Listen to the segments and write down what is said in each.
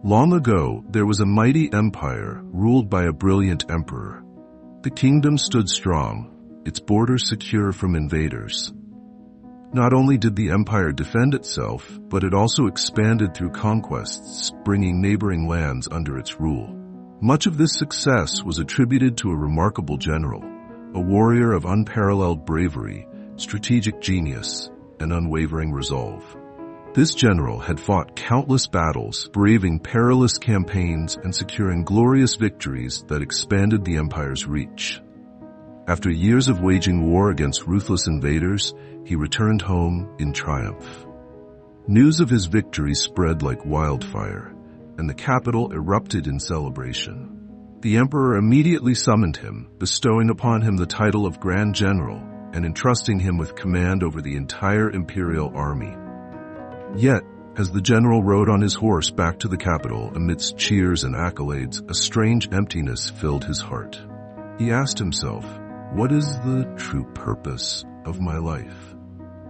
Long ago, there was a mighty empire ruled by a brilliant emperor. The kingdom stood strong, its borders secure from invaders. Not only did the empire defend itself, but it also expanded through conquests, bringing neighboring lands under its rule. Much of this success was attributed to a remarkable general, a warrior of unparalleled bravery, strategic genius, and unwavering resolve. This general had fought countless battles, braving perilous campaigns and securing glorious victories that expanded the empire's reach. After years of waging war against ruthless invaders, he returned home in triumph. News of his victory spread like wildfire, and the capital erupted in celebration. The emperor immediately summoned him, bestowing upon him the title of Grand General and entrusting him with command over the entire imperial army. Yet, as the general rode on his horse back to the capital amidst cheers and accolades, a strange emptiness filled his heart. He asked himself, "What is the true purpose of my life?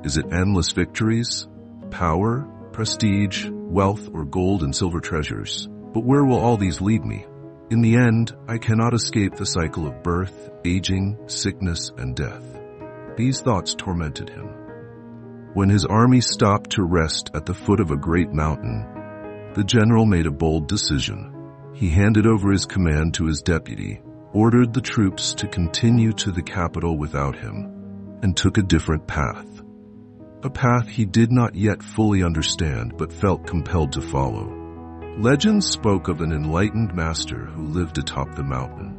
Is it endless victories, power, prestige, wealth, or gold and silver treasures? But where will all these lead me? In the end, I cannot escape the cycle of birth, aging, sickness, and death." These thoughts tormented him. When his army stopped to rest at the foot of a great mountain, the general made a bold decision. He handed over his command to his deputy, ordered the troops to continue to the capital without him, and took a different path. A path he did not yet fully understand but felt compelled to follow. Legends spoke of an enlightened master who lived atop the mountain.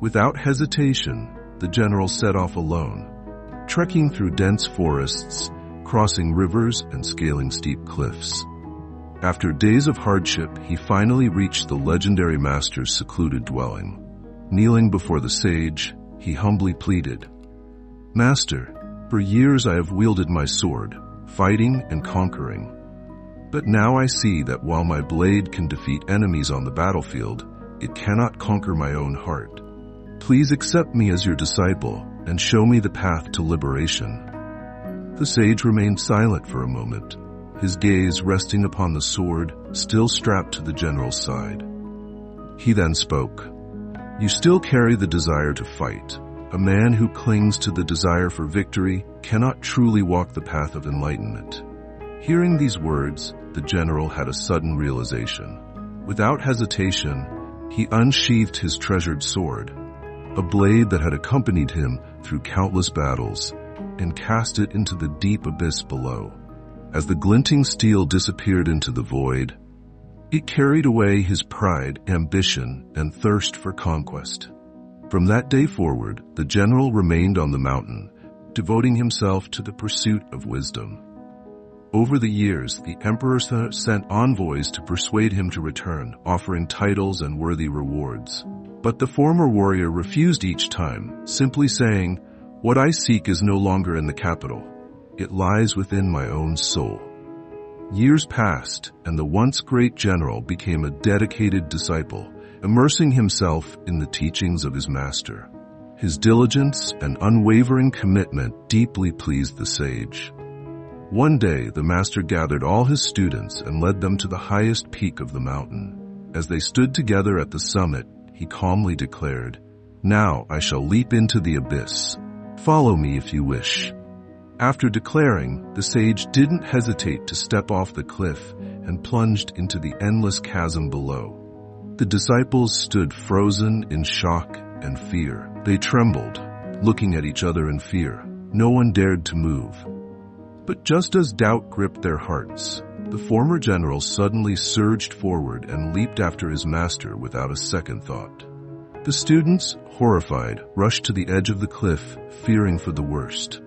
Without hesitation, the general set off alone, trekking through dense forests, crossing rivers, and scaling steep cliffs. After days of hardship, he finally reached the legendary master's secluded dwelling. Kneeling before the sage, he humbly pleaded, "Master, for years I have wielded my sword, fighting and conquering. But now I see that while my blade can defeat enemies on the battlefield, it cannot conquer my own heart. Please accept me as your disciple and show me the path to liberation." The sage remained silent for a moment, his gaze resting upon the sword still strapped to the general's side. He then spoke, "You still carry the desire to fight. A man who clings to the desire for victory cannot truly walk the path of enlightenment." Hearing these words, the general had a sudden realization. Without hesitation, he unsheathed his treasured sword, a blade that had accompanied him through countless battles, and cast it into the deep abyss below. As the glinting steel disappeared into the void, it carried away his pride, ambition, and thirst for conquest. From that day forward, the general remained on the mountain, devoting himself to the pursuit of wisdom. Over the years, the emperor sent envoys to persuade him to return, offering titles and worthy rewards. But the former warrior refused each time, simply saying, "What I seek is no longer in the capital. It lies within my own soul." Years passed, and the once great general became a dedicated disciple, immersing himself in the teachings of his master. His diligence and unwavering commitment deeply pleased the sage. One day, the master gathered all his students and led them to the highest peak of the mountain. As they stood together at the summit, he calmly declared, "Now I shall leap into the abyss. Follow me if you wish." After declaring, the sage didn't hesitate to step off the cliff and plunged into the endless chasm below. The disciples stood frozen in shock and fear. They trembled, looking at each other in fear. No one dared to move. But just as doubt gripped their hearts, the former general suddenly surged forward and leaped after his master without a second thought. The students, horrified, rushed to the edge of the cliff, fearing for the worst.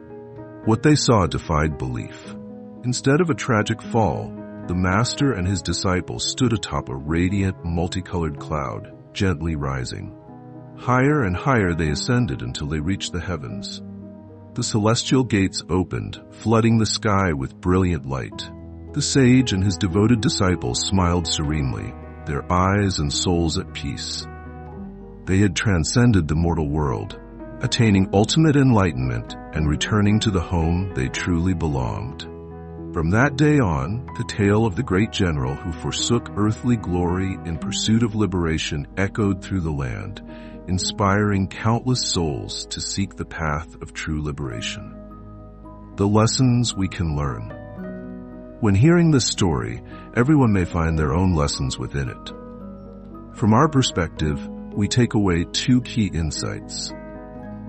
What they saw defied belief. Instead of a tragic fall, the master and his disciples stood atop a radiant, multicolored cloud, gently rising. Higher and higher they ascended until they reached the heavens. The celestial gates opened, flooding the sky with brilliant light. The sage and his devoted disciples smiled serenely, their eyes and souls at peace. They had transcended the mortal world, attaining ultimate enlightenment and returning to the home they truly belonged. From that day on, the tale of the great general who forsook earthly glory in pursuit of liberation echoed through the land, inspiring countless souls to seek the path of true liberation. The lessons we can learn. When hearing this story, everyone may find their own lessons within it. From our perspective, we take away two key insights.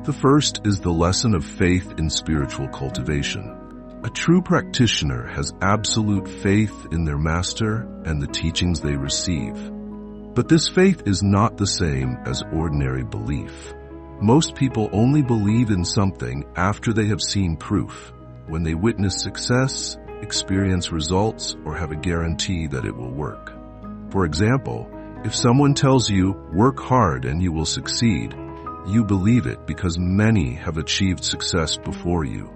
The first is the lesson of faith in spiritual cultivation. A true practitioner has absolute faith in their master and the teachings they receive. But this faith is not the same as ordinary belief. Most people only believe in something after they have seen proof, when they witness success, experience results, or have a guarantee that it will work. For example, if someone tells you, "Work hard and you will succeed," you believe it because many have achieved success before you.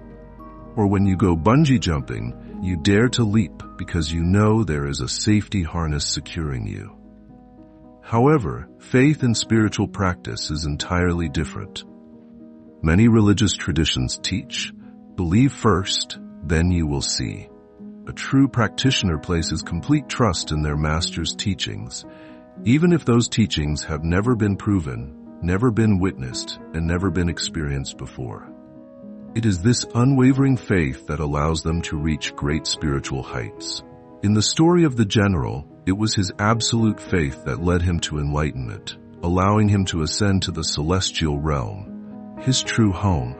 Or when you go bungee jumping, you dare to leap because you know there is a safety harness securing you. However, faith in spiritual practice is entirely different. Many religious traditions teach, "Believe first, then you will see." A true practitioner places complete trust in their master's teachings, even if those teachings have never been proven, never been witnessed, and never been experienced before. It is this unwavering faith that allows them to reach great spiritual heights. In the story of the general, it was his absolute faith that led him to enlightenment, allowing him to ascend to the celestial realm, his true home.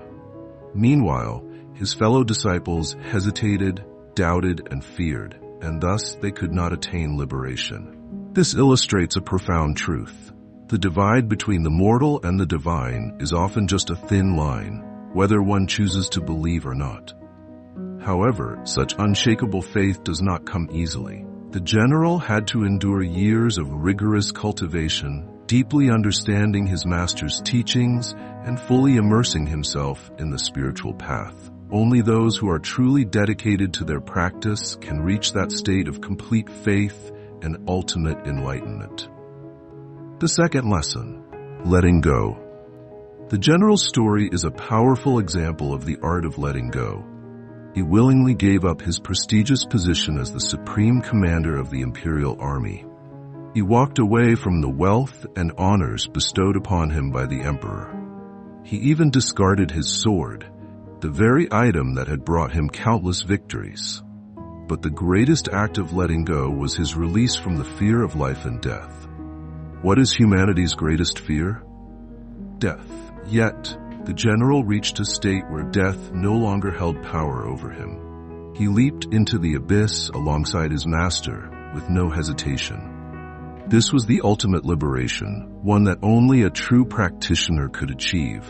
Meanwhile, his fellow disciples hesitated, doubted, and feared, and thus they could not attain liberation. This illustrates a profound truth. The divide between the mortal and the divine is often just a thin line, whether one chooses to believe or not. However, such unshakable faith does not come easily. The general had to endure years of rigorous cultivation, deeply understanding his master's teachings and fully immersing himself in the spiritual path. Only those who are truly dedicated to their practice can reach that state of complete faith and ultimate enlightenment. The second lesson, letting go. The general's story is a powerful example of the art of letting go. He willingly gave up his prestigious position as the supreme commander of the imperial army. He walked away from the wealth and honors bestowed upon him by the emperor. He even discarded his sword, the very item that had brought him countless victories. But the greatest act of letting go was his release from the fear of life and death. What is humanity's greatest fear? Death. Yet, the general reached a state where death no longer held power over him. He leaped into the abyss alongside his master with no hesitation. This was the ultimate liberation, one that only a true practitioner could achieve.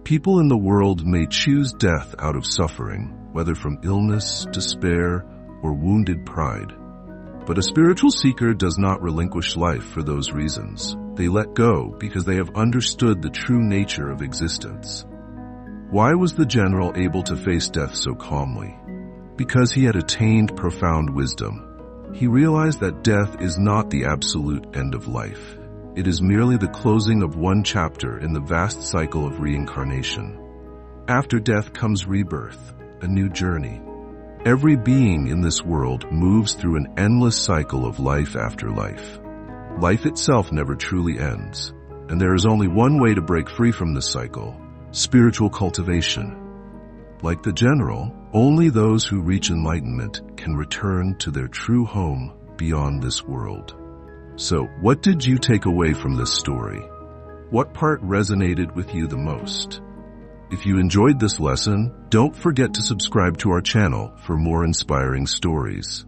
People in the world may choose death out of suffering, whether from illness, despair, or wounded pride. But a spiritual seeker does not relinquish life for those reasons. They let go because they have understood the true nature of existence. Why was the general able to face death so calmly? Because he had attained profound wisdom. He realized that death is not the absolute end of life. It is merely the closing of one chapter in the vast cycle of reincarnation. After death comes rebirth, a new journey. Every being in this world moves through an endless cycle of life after life. Life itself never truly ends, and there is only one way to break free from this cycle: spiritual cultivation. Like the general, only those who reach enlightenment can return to their true home beyond this world. So, what did you take away from this story? What part resonated with you the most? If you enjoyed this lesson, don't forget to subscribe to our channel for more inspiring stories.